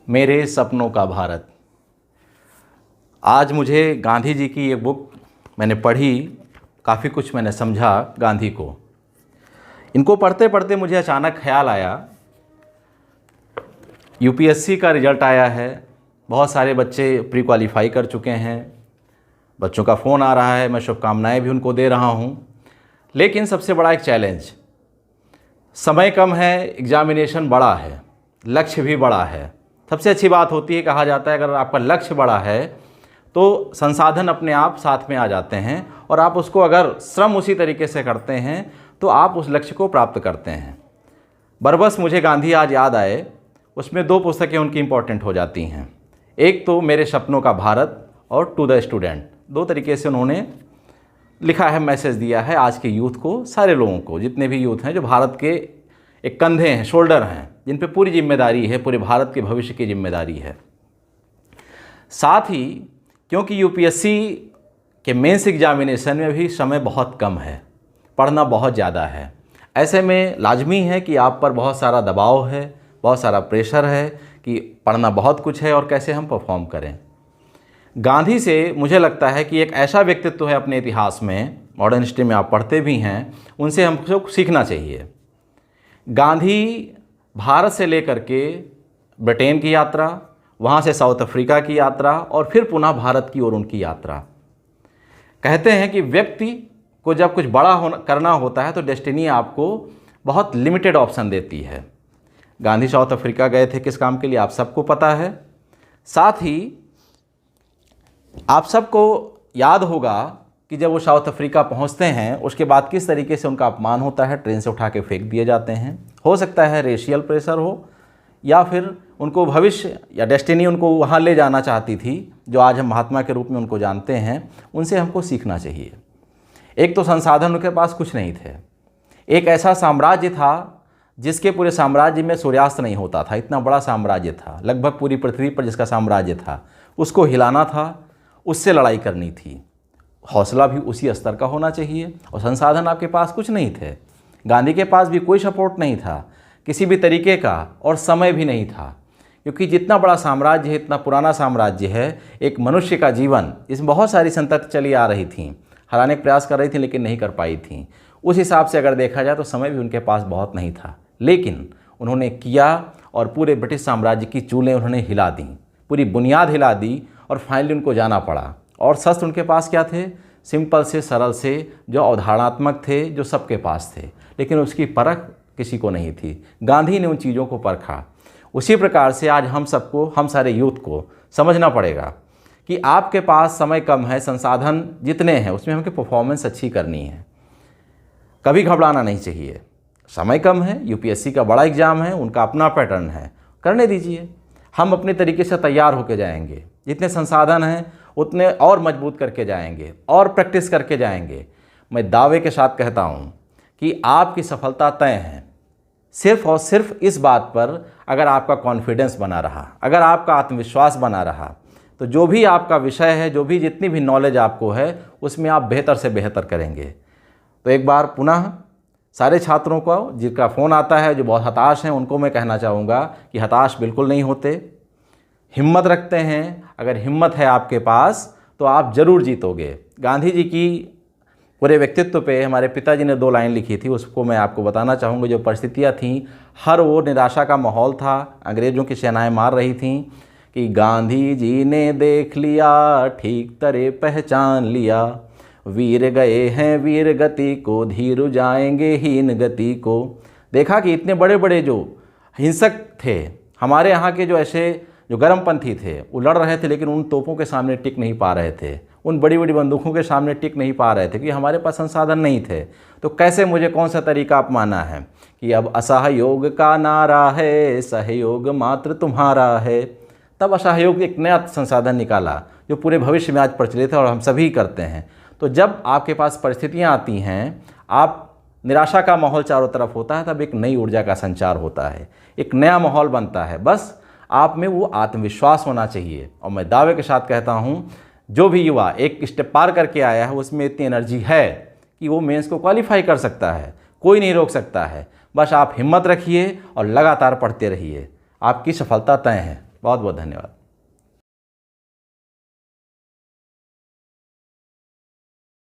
मेरे सपनों का भारत। आज मुझे गांधी जी की ये बुक मैंने पढ़ी, काफ़ी कुछ मैंने समझा गांधी को। इनको पढ़ते पढ़ते मुझे अचानक ख्याल आया, यूपीएससी का रिज़ल्ट आया है, बहुत सारे बच्चे प्री क्वालिफाई कर चुके हैं, बच्चों का फ़ोन आ रहा है, मैं शुभकामनाएं भी उनको दे रहा हूं। लेकिन सबसे बड़ा एक चैलेंज, समय कम है, एग्ज़ामिनेशन बड़ा है, लक्ष्य भी बड़ा है। सबसे अच्छी बात होती है, कहा जाता है अगर आपका लक्ष्य बड़ा है तो संसाधन अपने आप साथ में आ जाते हैं और आप उसको अगर श्रम उसी तरीके से करते हैं तो आप उस लक्ष्य को प्राप्त करते हैं। बरबस मुझे गांधी आज याद आए, उसमें दो पुस्तकें उनकी इम्पोर्टेंट हो जाती हैं। एक तो मेरे सपनों का भारत और टू द स्टूडेंट। दो तरीके से उन्होंने लिखा है, मैसेज दिया है आज के यूथ को, सारे लोगों को, जितने भी यूथ हैं जो भारत के एक कंधे हैं, शोल्डर हैं, जिन पे पूरी जिम्मेदारी है, पूरे भारत के भविष्य की जिम्मेदारी है। साथ ही क्योंकि यूपीएससी के मेंस एग्जामिनेशन में भी समय बहुत कम है, पढ़ना बहुत ज़्यादा है, ऐसे में लाजमी है कि आप पर बहुत सारा दबाव है, बहुत सारा प्रेशर है कि पढ़ना बहुत कुछ है और कैसे हम परफॉर्म करें। गांधी से मुझे लगता है कि एक ऐसा व्यक्तित्व है अपने इतिहास में, मॉडर्न हिस्ट्री में आप पढ़ते भी हैं, उनसे हमको सीखना चाहिए। गांधी भारत से लेकर के ब्रिटेन की यात्रा, वहाँ से साउथ अफ्रीका की यात्रा और फिर पुनः भारत की ओर उनकी यात्रा। कहते हैं कि व्यक्ति को जब कुछ बड़ा करना होता है तो डेस्टिनी आपको बहुत लिमिटेड ऑप्शन देती है। गांधी साउथ अफ्रीका गए थे किस काम के लिए, आप सबको पता है। साथ ही आप सबको याद होगा कि जब वो साउथ अफ्रीका पहुंचते हैं उसके बाद किस तरीके से उनका अपमान होता है, ट्रेन से उठा के फेंक दिए जाते हैं। हो सकता है रेशियल प्रेशर हो या फिर उनको भविष्य या डेस्टिनी उनको वहाँ ले जाना चाहती थी, जो आज हम महात्मा के रूप में उनको जानते हैं। उनसे हमको सीखना चाहिए। एक तो संसाधन उनके पास कुछ नहीं थे, एक ऐसा साम्राज्य था जिसके पूरे साम्राज्य में सूर्यास्त नहीं होता था, इतना बड़ा साम्राज्य था, लगभग पूरी पृथ्वी पर जिसका साम्राज्य था, उसको हिलाना था, उससे लड़ाई करनी थी। हौसला भी उसी स्तर का होना चाहिए और संसाधन आपके पास कुछ नहीं थे। गांधी के पास भी कोई सपोर्ट नहीं था किसी भी तरीके का और समय भी नहीं था, क्योंकि जितना बड़ा साम्राज्य है, इतना पुराना साम्राज्य है, एक मनुष्य का जीवन, इसमें बहुत सारी संतति चली आ रही थी, हराने का प्रयास कर रही थी लेकिन नहीं कर पाई थी। उस हिसाब से अगर देखा जाए तो समय भी उनके पास बहुत नहीं था, लेकिन उन्होंने किया और पूरे ब्रिटिश साम्राज्य की चूलें उन्होंने हिला दी, पूरी बुनियाद हिला दी और फाइनली उनको जाना पड़ा। और शस्त्र उनके पास क्या थे? सिंपल से, सरल से, जो अवधारणात्मक थे, जो सबके पास थे, लेकिन उसकी परख किसी को नहीं थी। गांधी ने उन चीज़ों को परखा। उसी प्रकार से आज हम सबको, हम सारे यूथ को समझना पड़ेगा कि आपके पास समय कम है, संसाधन जितने हैं उसमें हमको परफॉर्मेंस अच्छी करनी है। कभी घबराना नहीं चाहिए। समय कम है, यूपीएससी का बड़ा एग्ज़ाम है, उनका अपना पैटर्न है, करने दीजिए। हम अपने तरीके से तैयार होकर जाएंगे, जितने संसाधन हैं उतने और मजबूत करके जाएंगे और प्रैक्टिस करके जाएंगे। मैं दावे के साथ कहता हूँ कि आपकी सफलता तय है, सिर्फ और सिर्फ इस बात पर अगर आपका कॉन्फिडेंस बना रहा, अगर आपका आत्मविश्वास बना रहा, तो जो भी आपका विषय है, जो भी जितनी भी नॉलेज आपको है, उसमें आप बेहतर से बेहतर करेंगे। तो एक बार पुनः सारे छात्रों को जिनका फ़ोन आता है, जो बहुत हताश हैं, उनको मैं कहना चाहूँगा कि हताश बिल्कुल नहीं होते, हिम्मत रखते हैं। अगर हिम्मत है आपके पास तो आप ज़रूर जीतोगे। गांधी जी की पूरे व्यक्तित्व पे हमारे पिताजी ने 2 लाइन लिखी थी, उसको मैं आपको बताना चाहूँगा। जो परिस्थितियाँ थीं, हर वो निराशा का माहौल था, अंग्रेज़ों की सेनाएं मार रही थीं कि गांधी जी ने देख लिया, ठीक तरह पहचान लिया, वीर गए हैं वीर गति को, धीरु जाएंगे हीन गति को। देखा कि इतने बड़े बड़े जो हिंसक थे हमारे यहाँ के, जो ऐसे जो गर्मपंथी थे, वो लड़ रहे थे, लेकिन उन तोपों के सामने टिक नहीं पा रहे थे, उन बड़ी बड़ी बंदूकों के सामने टिक नहीं पा रहे थे, क्योंकि हमारे पास संसाधन नहीं थे। तो कैसे, मुझे कौन सा तरीका अपनाना है कि अब असहयोग का नारा है, सहयोग मात्र तुम्हारा है। तब असहयोग एक नया संसाधन निकाला जो पूरे भविष्य में आज प्रचलित है और हम सभी करते हैं। तो जब आपके पास परिस्थितियाँ आती हैं, आप निराशा का माहौल चारों तरफ होता है, तब एक नई ऊर्जा का संचार होता है, एक नया माहौल बनता है। बस आप में वो आत्मविश्वास होना चाहिए। और मैं दावे के साथ कहता हूँ, जो भी युवा एक स्टेप पार करके आया है, उसमें इतनी एनर्जी है कि वो मेंस को क्वालिफाई कर सकता है, कोई नहीं रोक सकता है। बस आप हिम्मत रखिए और लगातार पढ़ते रहिए, आपकी सफलता तय है। बहुत बहुत धन्यवाद।